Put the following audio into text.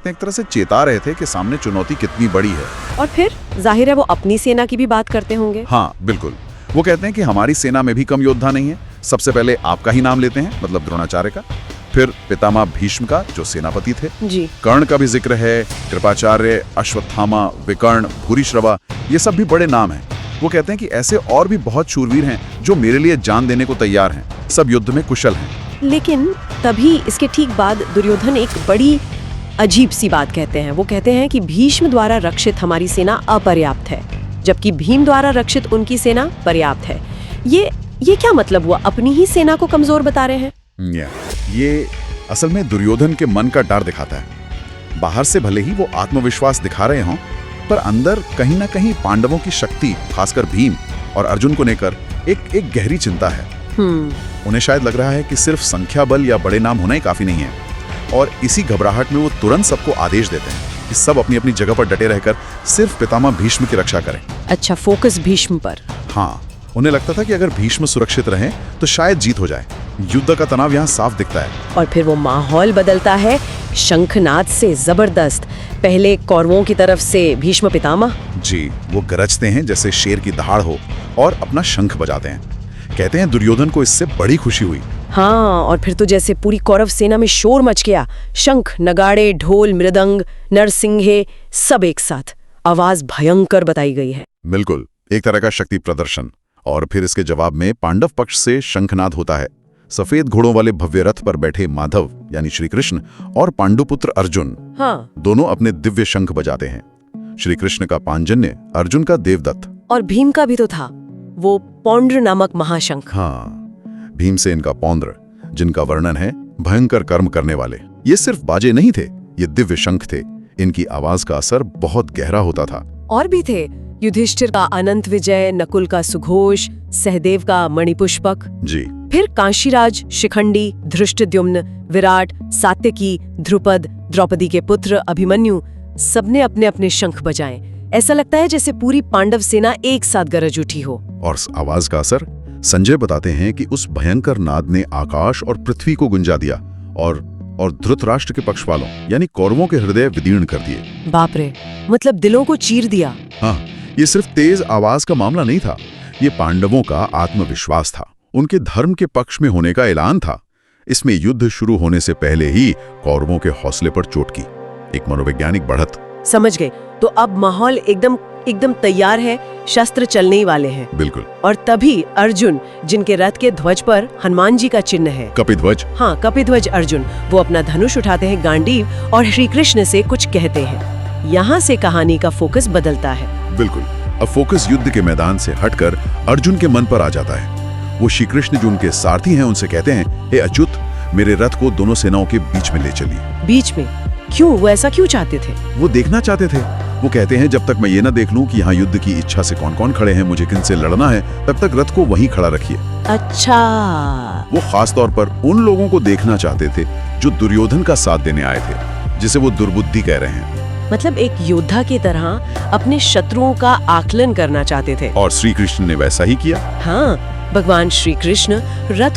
एक तरह से चेता रहे थे कि सामने चुनौती कितनी बड़ी है। और फिर जाहिर है वो अपनी सेना की भी बात करते होंगे। हाँ बिल्कुल, वो कहते हैं कि हमारी सेना में भी कम योद्धा नहीं है। सबसे पहले आपका ही नाम लेते हैं, मतलब द्रोणाचार्य का, फिर पितामह भीष्म का जो सेनापति थे जी। कर्ण का भी जिक्र है, कृपाचार्य, अश्वत्थामा, विकर्ण, भूरिश्रवा, ये सब भी बड़े नाम हैं। वो कहते हैं कि ऐसे और भी बहुत शूरवीर हैं जो मेरे लिए जान देने को तैयार हैं, सब युद्ध में कुशल हैं। लेकिन तभी इसके ठीक बाद दुर्योधन एक बड़ी अजीब सी बात कहते हैं। वो कहते हैं कि भीष्म द्वारा रक्षित हमारी सेना अपर्याप्त है, जबकि भीम द्वारा रक्षित उनकी सेना पर्याप्त है। ये क्या मतलब हुआ? अपनी ही सेना को कमजोर बता रहे हैं। ये असल में दुर्योधन के मन का डर दिखाता है। बाहर से भले ही वो आत्मविश्वास दिखा रहे हों, पर अंदर कहीं ना कहीं पांडवों की शक्ति, खासकर भीम और अर्जुन को लेकर एक गहरी चिंता है। उन्हें शायद लग रहा है कि सिर्फ संख्या बल या बड़े नाम होना ही काफी नहीं है, और इसी घबराहट में वो तुरंत सबको आदेश देते हैं कि सब अपनी अपनी जगह पर डटे रहकर सिर्फ पितामह भीष्म की रक्षा करें। अच्छा, फोकस भीष्म पर। हाँ, उन्हें लगता था कि अगर भीष्म सुरक्षित रहें तो शायद जीत हो जाए। युद्ध का तनाव यहाँ साफ दिखता है। और फिर वो माहौल बदलता है शंखनाद से जबरदस्त। पहले कौरवों की तरफ से भीष्म पितामह जी, वो गरजते हैं जैसे शेर की दहाड़ हो और अपना शंख बजाते हैं। कहते हैं दुर्योधन को इससे बड़ी खुशी हुई। हाँ, और फिर तो जैसे पूरी कौरव सेना में शोर मच गया। शंख, नगाड़े, ढोल, मृदंग, नरसिंहे सब एक साथ। आवाज भयंकर बताई गई है। बिल्कुल, एक तरह का शक्ति प्रदर्शन। और फिर इसके जवाब में पांडव पक्ष से शंखनाद होता है। सफेद घोड़ों वाले भव्य रथ पर बैठे माधव यानी श्री कृष्ण और पांडुपुत्र अर्जुन, हाँ, दोनों अपने दिव्य शंख बजाते हैं। श्री कृष्ण का पांजन्य, अर्जुन का देवदत्त, और भीम का भी तो था, वो पौंड्र नामक महाशंख। हाँ, भीमसेन का पौंद्र, जिनका वर्णन है भयंकर कर्म करने वाले। ये सिर्फ बाजे नहीं थे, ये दिव्य शंख थे। इनकी आवाज का असर बहुत गहरा होता था। और भी थे, युधिष्ठिर का अनंत विजय, नकुल का सुघोष, सहदेव का मणिपुष्पक, जी, फिर काशीराज, शिखंडी, धृष्टद्युम्न, विराट, सात्यकी, ध्रुपद, द्रौपदी के पुत्र अभिमन्यु, सबने अपने अपने शंख बजाए। ऐसा लगता है जैसे पूरी पांडव सेना एक साथ गरज उठी हो। और इस आवाज का असर, संजय बताते हैं कि उस भयंकर नाद ने आकाश और पृथ्वी को गुंजा दिया और धृतराष्ट्र के पक्ष वालों यानी कौरवों के हृदय विदीर्ण कर दिए। बाप रे, मतलब दिलों को चीर दिया। हाँ, ये सिर्फ तेज आवाज का मामला नहीं था, ये पांडवों का आत्मविश्वास था, उनके धर्म के पक्ष में होने का ऐलान था। इसमें युद्ध शुरू होने से पहले ही कौरवों के हौसले पर चोट की, एक मनोवैज्ञानिक बढ़त। समझ गए। तो अब माहौल एकदम तैयार है, शस्त्र चलने ही वाले हैं। बिल्कुल। और तभी अर्जुन, जिनके रथ के ध्वज पर हनुमान जी का चिन्ह है, कपिध्वज। हाँ, कपिध्वज अर्जुन, वो अपना धनुष उठाते हैं गांडीव और श्री कृष्ण से कुछ कहते हैं। यहाँ से कहानी का फोकस बदलता है। बिल्कुल, अब फोकस युद्ध के मैदान से हटकर अर्जुन के मन पर आ जाता है। वो श्री कृष्ण जो उनके सारथी हैं उनसे कहते हैं, हे अच्युत, मेरे रथ को दोनों सेनाओं के बीच में ले चलिए। बीच में क्यों? वो ऐसा क्यों चाहते थे? वो देखना चाहते थे। वो कहते हैं जब तक मैं ये ना देख लूं कि यहाँ युद्ध की इच्छा से कौन कौन खड़े हैं, मुझे किनसे लड़ना है, तब तक रथ को वहीं खड़ा रखिए। अच्छा, वो खास तौर पर उन लोगों को देखना चाहते थे जो दुर्योधन का साथ देने आए थे, जिसे वो दुर्बुद्धि कह रहे हैं। मतलब एक योद्धा की तरह अपने शत्रुओं का आकलन करना चाहते थे। और श्री कृष्ण ने वैसा ही किया। हाँ, भगवान श्री कृष्ण रथ